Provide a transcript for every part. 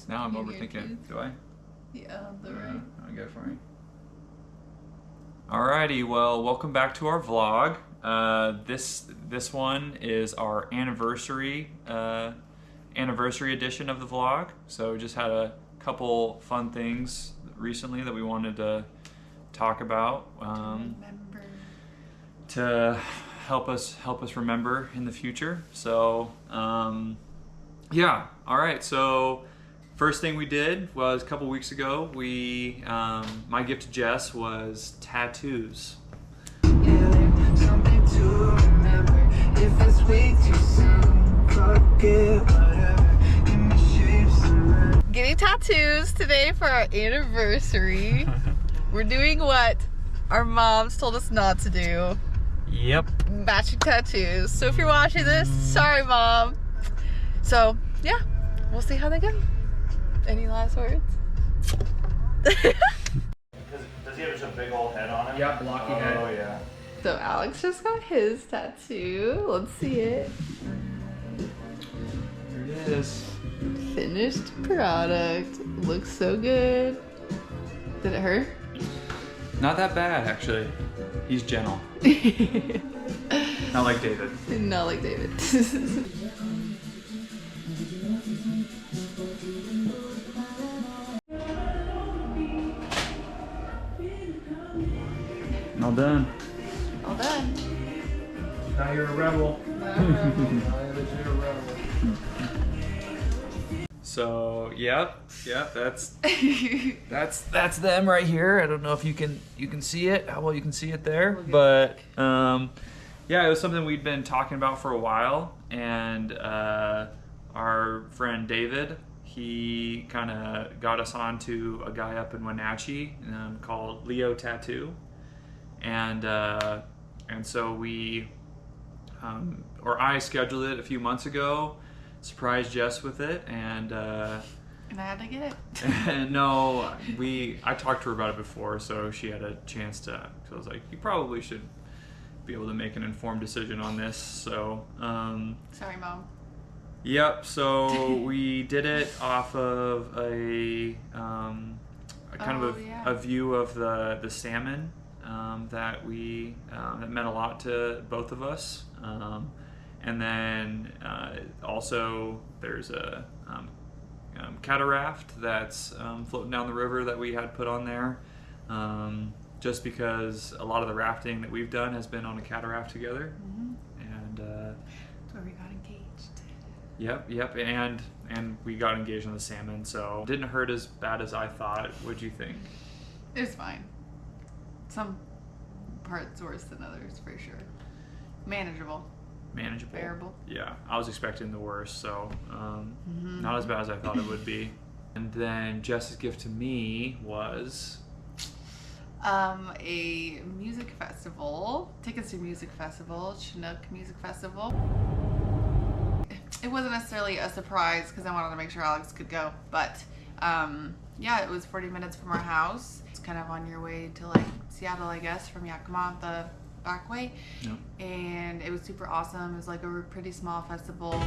Now I'm overthinking. Do I? Yeah, the right. I'll go for me. Alrighty, well, welcome back to our vlog. This one is our anniversary edition of the vlog. So we just had a couple fun things recently that we wanted to talk about to help us remember in the future. So yeah, all right. So first thing we did was a couple weeks ago. We my gift to Jess was tattoos. Something to remember. If it's way too soon, forget whatever. In the shapes of Getting tattoos today for our anniversary. We're doing what our moms told us not to do. Yep. Matching tattoos. So if you're watching this, sorry, Mom. So yeah, we'll see how they go. Any last words? Does he have just a big old head on him? Yeah, blocky head. Oh yeah. So Alex just got his tattoo. Let's see it. Here it is. Finished product. Looks so good. Did it hurt? Not that bad, actually. He's gentle. Not like David. Not like David. All done. All done. Now you're a rebel. So yep, that's them right here. I don't know if you can see it, how well you can see it there, but yeah, it was something we'd been talking about for a while, and our friend David, he kind of got us onto a guy up in Wenatchee called Leo Tattoo, and so we I scheduled it a few months ago. Surprised Jess with it, and I had to get it. and no, I talked to her about it before, so she had a chance to. So I was like, you probably should be able to make an informed decision on this. So Sorry, Mom. yep. So we did it off of a kind of a view of the salmon that that meant a lot to both of us. And then also there's a cataract that's floating down the river that we had put on there, just because a lot of the rafting that we've done has been on a cataract together. And That's where we got engaged. Yep, and we got engaged on the salmon, so it didn't hurt as bad as I thought. What'd you think? It was fine. Some parts worse than others, for sure. Manageable. Bearable. Yeah, I was expecting the worst, so not as bad as I thought it would be. And then Jess's gift to me was a music festival. Tickets to music festival, Chinook Music Festival. It wasn't necessarily a surprise because I wanted to make sure Alex could go, but yeah, it was 40 minutes from our house. It's kind of on your way to like Seattle, I guess, from Yakima, the back way. Yep. And it was super awesome. It was like a pretty small festival.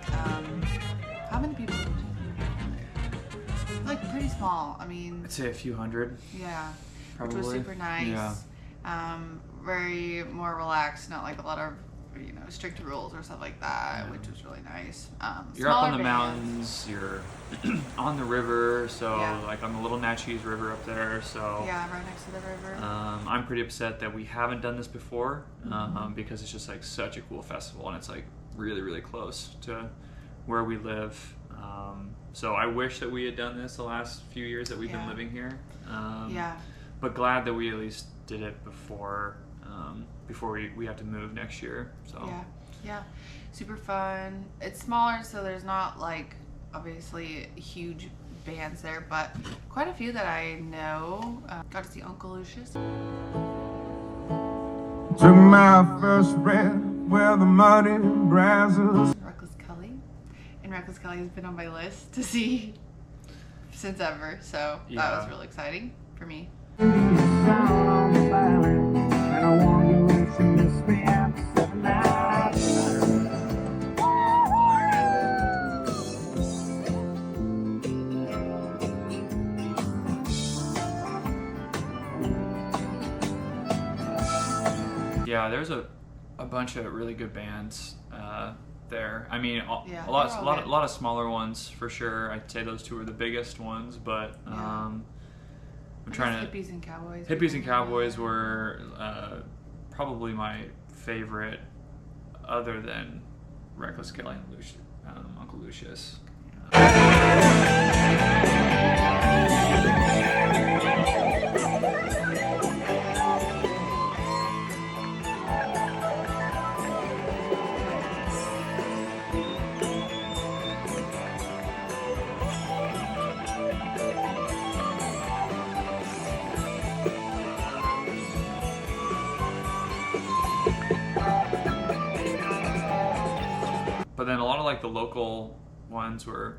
How many people did you think? Like pretty small. I mean, I'd say a few hundred. yeah, Probably. which was super nice. Yeah. Very more relaxed, not like a lot of strict rules or stuff like that, which was really nice. You're up on the Smaller mountains, you're on the river, so Yeah. like on the Little Natchez River up there, so Yeah, right next to the river. I'm pretty upset that we haven't done this before, because it's just like such a cool festival, and it's like really, really close to where we live. So I wish that we had done this the last few years that we've been living here. Yeah. But glad that we at least did it before we have to move next year. So Yeah, super fun. It's smaller, so there's not like obviously huge bands there, but quite a few that I know. Got to see Uncle Lucius. Took my first breath where the muddy brazos. Reckless Kelly. And Reckless Kelly has been on my list to see since ever, so that was really exciting for me. yeah, there's a bunch of really good bands there. I mean, Yeah, a lot they're all good. of smaller ones for sure. I'd say those two are the biggest ones, but I'm trying to. Hippies and Cowboys. Hippies and Cowboys were probably my favorite, other than Reckless Kelly and Uncle Lucius. But then a lot of like the local ones were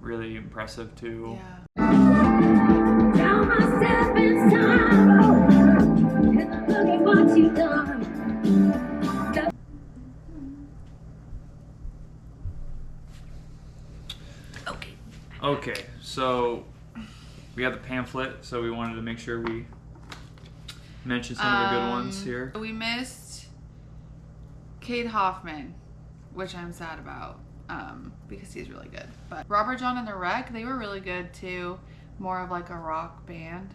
really impressive too. Yeah. Tell myself it's time. Look at what you've done. Okay, so we have the pamphlet, so we wanted to make sure we mention some of the good ones here. We missed Kate Hoffman, which I'm sad about because he's really good. But Robert John and the Wreck, they were really good too. More of like a rock band.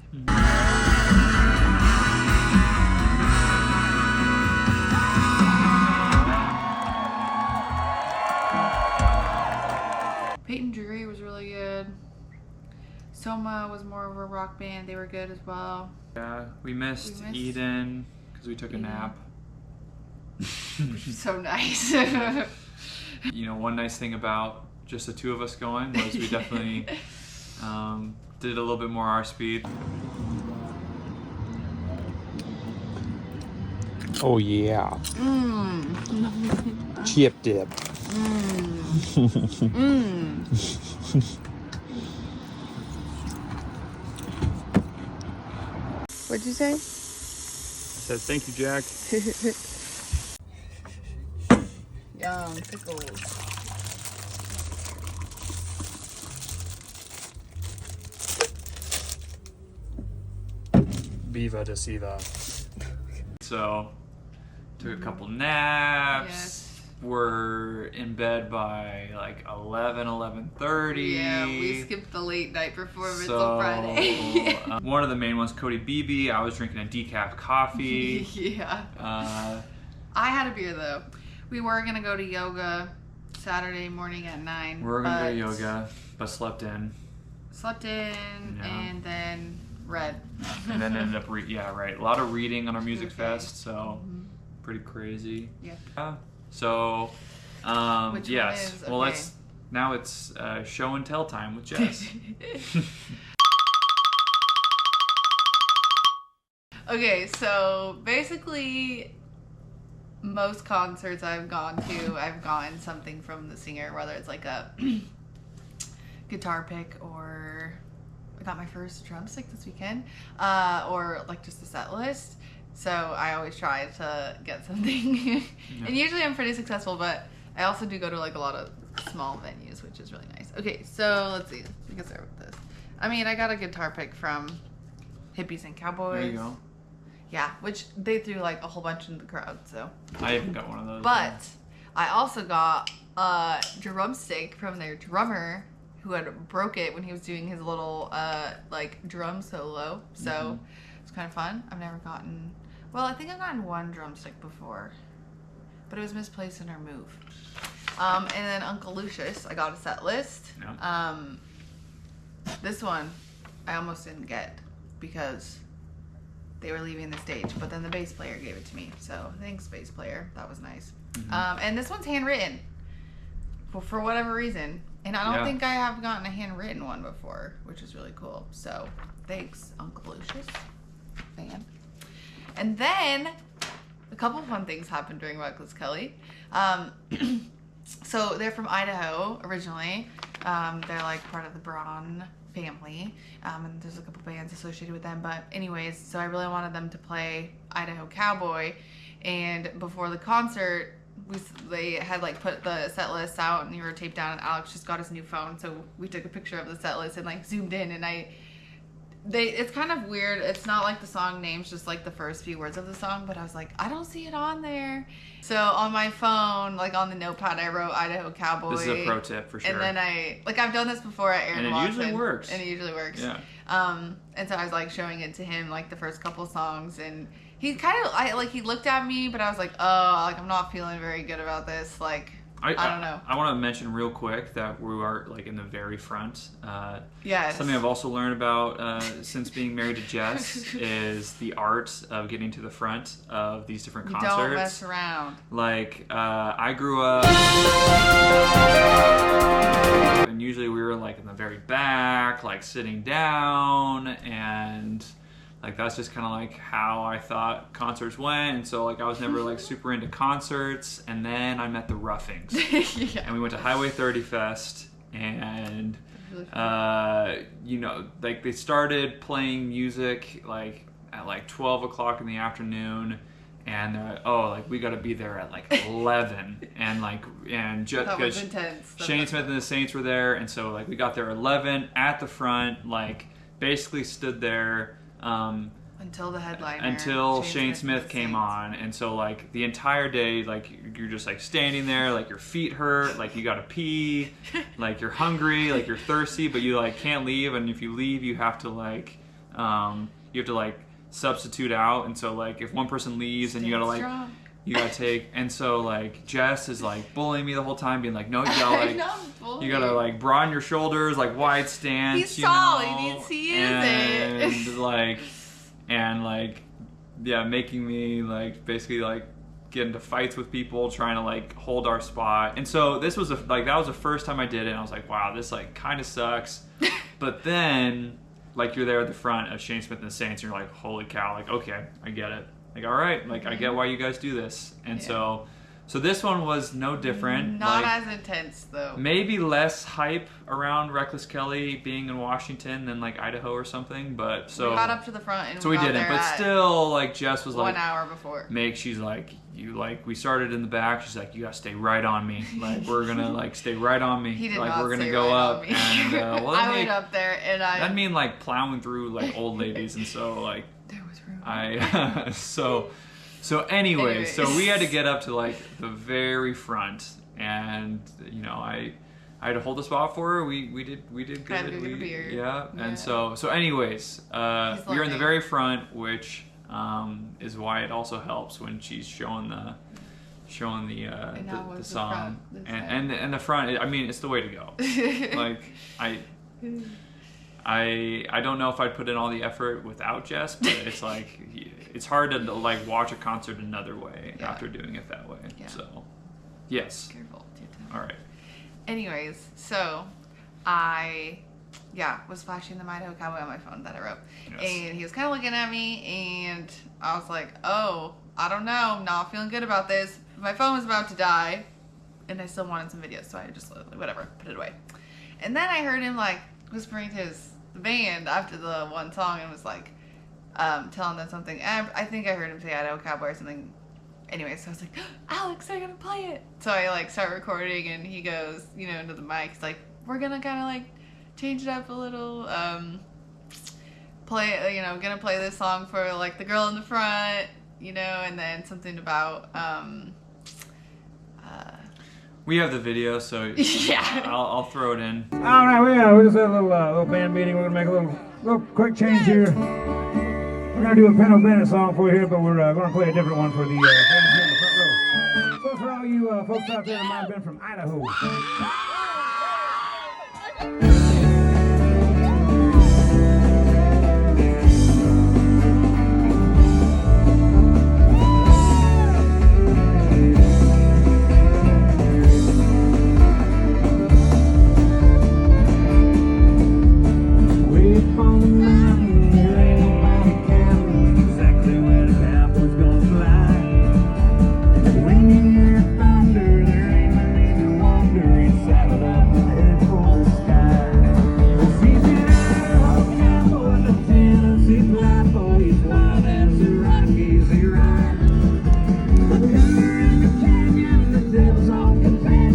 Peyton Drury was really good. Soma was more of a rock band. They were good as well. Yeah, we missed Eden because we took a nap. So nice. You know, one nice thing about just the two of us going was we definitely did a little bit more our speed. Oh yeah. Chip dip. What'd you say? I said, thank you, Jack. Yum, pickles. Viva de Siva. So, took a couple naps. Yes. We're in bed by like 11:30. Yeah, we skipped the late night performance So, on Friday. one of the main ones, Cody BB. I was drinking a decaf coffee. Yeah. I had a beer though. We were gonna go to yoga Saturday morning at 9. We were gonna go to yoga, but slept in. Slept in and then read. And then ended up, a lot of reading on our music fest, so pretty crazy. Yeah. So, Which yes. one is, Well, okay. now it's show and tell time with Jess. Okay, so basically most concerts I've gone to, I've gotten something from the singer, whether it's like a guitar pick or I got my first drumstick this weekend, or like just a set list. So I always try to get something. And usually I'm pretty successful, but I also do go to like a lot of small venues, which is really nice. Okay, so let's see. We can start with this. I mean, I got a guitar pick from Hippies and Cowboys. There you go. Yeah, which they threw like a whole bunch in the crowd, so. I haven't got one of those. But I also got a drumstick from their drummer who had broke it when he was doing his little like drum solo. So it's kind of fun. I've never gotten, well, I think I've gotten one drumstick before, but it was misplaced in our move. And then Uncle Lucius, I got a set list. Yeah. This one I almost didn't get because they were leaving the stage, but then the bass player gave it to me. So thanks, bass player. That was nice. And this one's handwritten for whatever reason. And I don't think I have gotten a handwritten one before, which is really cool. So thanks, Uncle Lucius. Fan. And then a couple fun things happened during Reckless Kelly. So they're from Idaho originally. They're like part of the Braun family, and there's a couple bands associated with them, but anyways, so I really wanted them to play Idaho Cowboy, and before the concert they had like put the set list out and you were taped down, and Alex just got his new phone, so we took a picture of the set list and like zoomed in, and I it's kind of weird. It's not like the song names, just like the first few words of the song, but I was like, I don't see it on there. So on my phone, like on the notepad, I wrote Idaho Cowboy. This is a pro tip for sure. And then I've done this before at Aaron And it Watson, usually works. And it usually works. Yeah. And so I was like showing it to him, like the first couple songs, and he kind of, he looked at me, but I was like, oh, like I'm not feeling very good about this. Like, I don't know. I want to mention real quick that we are like in the very front. Yes. Something I've also learned about since being married to Jess is the art of getting to the front of these different concerts. Don't mess around. Like, I grew up, and usually we were like in the very back, like sitting down, and like that's just kind of like how I thought concerts went. And so like I was never like super into concerts. And then I met the Ruffings. Yeah. And we went to Highway 30 Fest, and you know, like they started playing music like at like 12 o'clock in the afternoon, and they're like, oh, like we got to be there at like 11, and just That was because intense. Shane Smith and the Saints were there, and so like we got there 11 at the front, like basically stood there until the headliner. until Shane Smith came on. And so like the entire day, like you're just like standing there, like your feet hurt, like you gotta pee, like you're hungry, like you're thirsty, but you like can't leave, and if you leave you have to like substitute out. And so like if one person leaves, and you gotta like you gotta take, and so like Jess is like bullying me the whole time, being like, no, you gotta like you gotta like broaden your shoulders, like wide stance. He's you tall, know? he needs to use it. and like yeah, making me like basically like get into fights with people trying to like hold our spot. And so this was that was the first time I did it, and I was like, wow, this like kind of sucks. But then like you're there at the front of Shane Smith and the Saints, and you're like, holy cow, like okay, I get it. Like, all right, like I get why you guys do this. And so this one was no different. Not like, as intense though. Maybe less hype around Reckless Kelly being in Washington than like Idaho or something, but so we got up to the front, and so we got didn't. there But at still, like Jess was 1 like hour before. she's like, you like we started in the back. She's like, you gotta stay right on me. Like we're gonna like stay right on me. He did like not we're gonna stay go right up. on me. And well, I went up there, and that'd mean like plowing through like old ladies, and so like there was room. So anyway, so we had to get up to like the very front, and you know I had to hold the spot for her. We did good. Had to go get a beer. Yeah. Yeah. And so anyways, we were in the very front, which is why it also helps when she's showing the song, and the front. I mean, it's the way to go. Like I don't know if I'd put in all the effort without Jess, but it's like it's hard to like watch a concert another way after doing it that way. Yeah. So yes. Careful. All right. Anyways, so I was flashing the Idaho Cowboy on my phone that I wrote. Yes. And he was kind of looking at me, and I was like, oh, I don't know, not feeling good about this. My phone was about to die, and I still wanted some videos, so I just, whatever, put it away. And then I heard him like whispering to the band after the one song, and was like telling them something. I think I heard him say Idaho Cowboy or something. Anyway, so I was like, Alex, they're gonna play it. So I like start recording, and he goes, you know, into the mic. He's like, we're gonna kind of like change it up a little. Gonna play this song for like the girl in the front, you know, and then something about we have the video, so yeah. I'll throw it in. All right, we just had a little band meeting. We're gonna make a little quick change here. We're gonna do a Penn Bennett song for you here, but we're gonna play a different one for the fans here in the front row. So for all you folks out there that might have been from Idaho.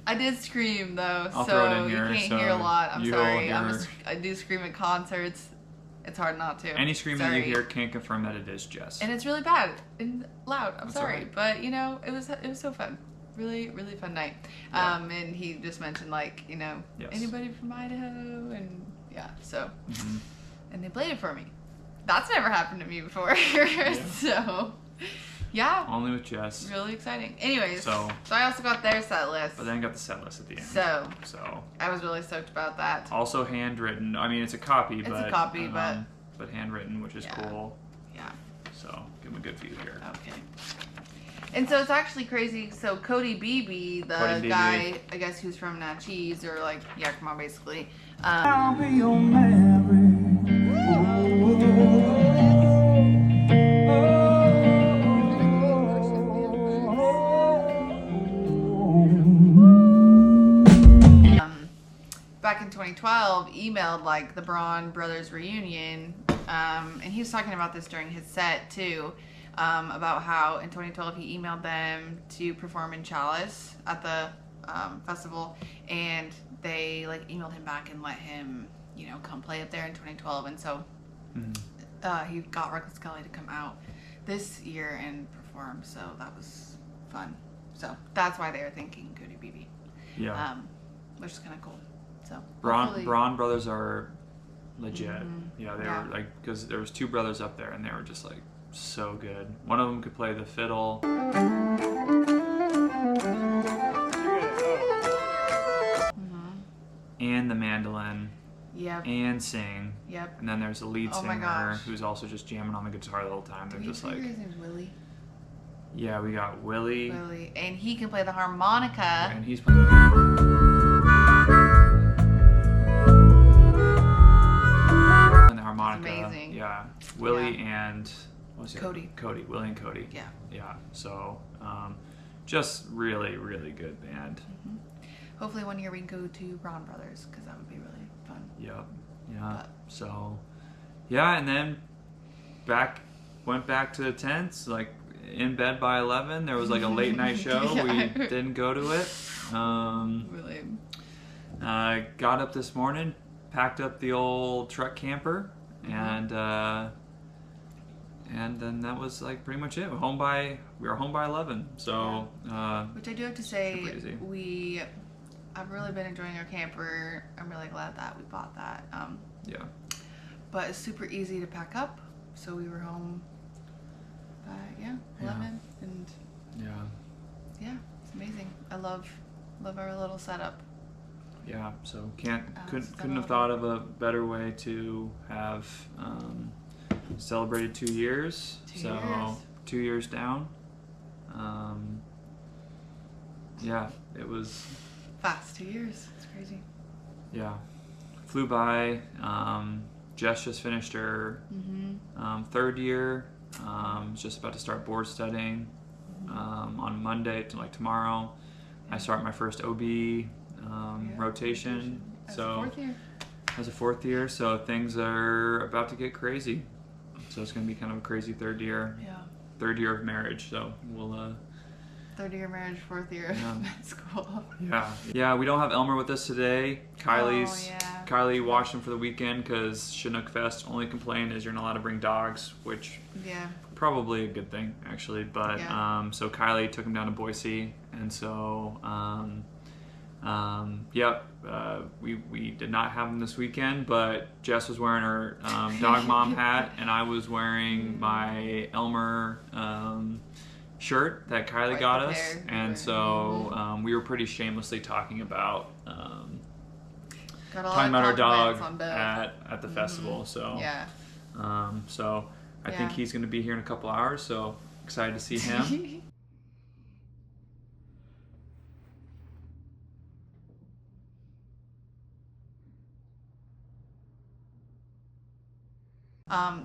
I did scream though, I'll so throw it in here, you can't so hear a lot. I'm you'll sorry. hear- I do scream at concerts. It's hard not to. Any screaming Sorry. you hear can't confirm that it is Jess. And it's really bad and loud. I'm That's sorry, alright. but you know, it was so fun. Really, really fun night. Yeah. And he just mentioned like, you know, Yes. anybody from Idaho, and yeah, so Mhm. and they played it for me. That's never happened to me before. So yeah, Only with Jess. really exciting. Anyways, So- I also got their set list. But then got the set list at the end. So I was really stoked about that. Also handwritten. I mean, it's a copy, It's but a copy, but handwritten, which is yeah. cool. Yeah. So give him a good view here. Okay. And so it's actually crazy. So Cody Beebe, the Cody Beebe. guy, I guess who's from Natchez, or like Yakima basically. I'll be your Back in 2012, emailed like the Braun Brothers reunion, and he was talking about this during his set too, about how in 2012 he emailed them to perform in Chalice at the festival, and they like emailed him back and let him, you know, come play up there in 2012, and so he got Reckless Kelly to come out this year and perform, so that was fun. So that's why they were thinking Cody Beebe, Yeah. which is kind of cool. So Braun hopefully- brothers are legit. Mhm. Yeah, they Yeah. were like, because there was two brothers up there and they were just like so good. One of them could play the fiddle. And the mandolin Yep. and sing. Yep. And then there's a lead Oh my singer gosh. who's also just jamming on the guitar the whole time. They're Do you just like, figure his name's Willie? yeah, we got Willie, Willie, and he can play the harmonica. and he's playing. The harmonica. amazing. Yeah, Willie and what was the other- Cody. Cody, Willie and Cody. Yeah. Yeah. So, just really, really good band. Hopefully one year we can go to Braun Brothers, because that would be really fun. Yep. Yeah. But- So, yeah, and then went back to the tents, like in bed by 11. There was like a late night show. Yeah. We didn't go to it. Really. Got up this morning, packed up the old truck camper, and then that was like pretty much it. We were home by 11. So, Which I do have to say, Super easy. I've really been enjoying our camper. I'm really glad that we bought that. yeah. But it's super easy to pack up, so we were home by 11, and Yeah. it's amazing. I love our little setup. Yeah, so couldn't Settle have thought of a better way to have celebrated 2 years. 2 years. 2 years down. Yeah, it was. Fast 2 years. It's crazy. Yeah, flew by. Jess just finished her third year. Just about to start board studying on Monday to like tomorrow. I start my first OB rotation. As So a fourth year. as a fourth year, so things are about to get crazy. So it's going to be kind of a crazy third year of marriage. So we'll Third year marriage, fourth year of Yeah. med school. yeah, we don't have Elmer with us today. yeah. Kylie watched him for the weekend because Chinook Fest. Only complaint is you're not allowed to bring dogs, which Yeah. probably a good thing actually. But Yeah. so Kylie took him down to Boise, and so we did not have him this weekend. But Jess was wearing her dog mom hat, and I was wearing my Elmer shirt that Kylie Quite got us, prepared. and so we were pretty shamelessly talking about Got a lot talking of about our dog compliments on both. at the festival. So Yeah. so I think Yeah. he's going to be here in a couple hours. So excited to see him.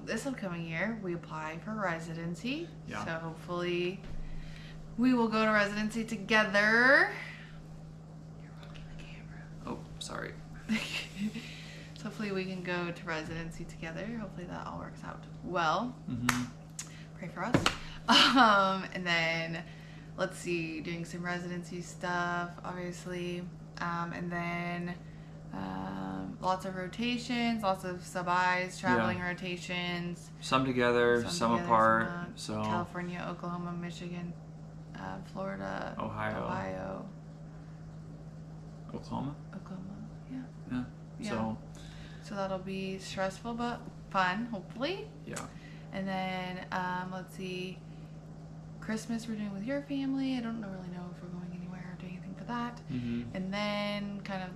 This upcoming year, we apply for residency. Yeah. So hopefully we will go to residency together. You're rocking the camera. Oh, sorry. So hopefully we can go to residency together. Hopefully that all works out well. Pray for us. And then let's see, doing some residency stuff, obviously. And then lots of rotations, lots of sub-Is, traveling rotations. Some together, some together, apart. some, So California, Oklahoma, Michigan, Florida, Ohio. Oklahoma. yeah. Yeah. Yeah. So that'll be stressful but fun, hopefully. Yeah. And then let's see, Christmas we're doing with your family. I don't really know if we're going anywhere or doing anything for that. And then kind of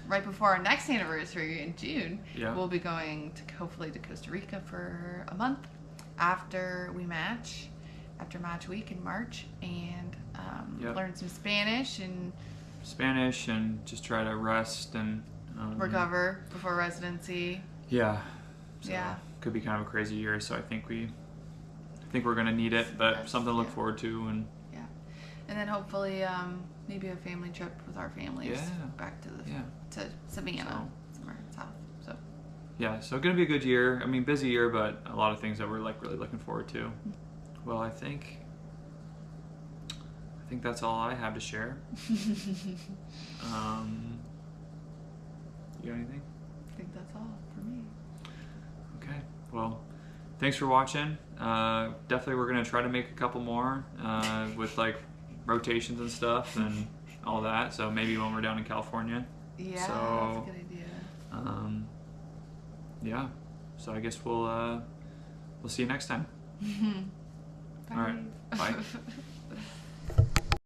right before our next anniversary in June, we'll be going to hopefully to Costa Rica for a month after we match, after match week in March, and learn some Spanish and just try to rest and recover before residency. Yeah. So Yeah. Could be kind of a crazy year, so I think we're gonna need it, but something to look forward to. And and then hopefully maybe a family trip with our families back to to Savannah, somewhere south. So so gonna be a good year. I mean, busy year, but a lot of things that we're like really looking forward to. Well, I think that's all I have to share. You got anything? I think that's all for me. Okay. Well, thanks for watching. Definitely we're going to try to make a couple more with like rotations and stuff and all that. So maybe when we're down in California. Yeah, so, that's a good idea. Yeah. So I guess we'll see you next time. Bye. All right. Bye.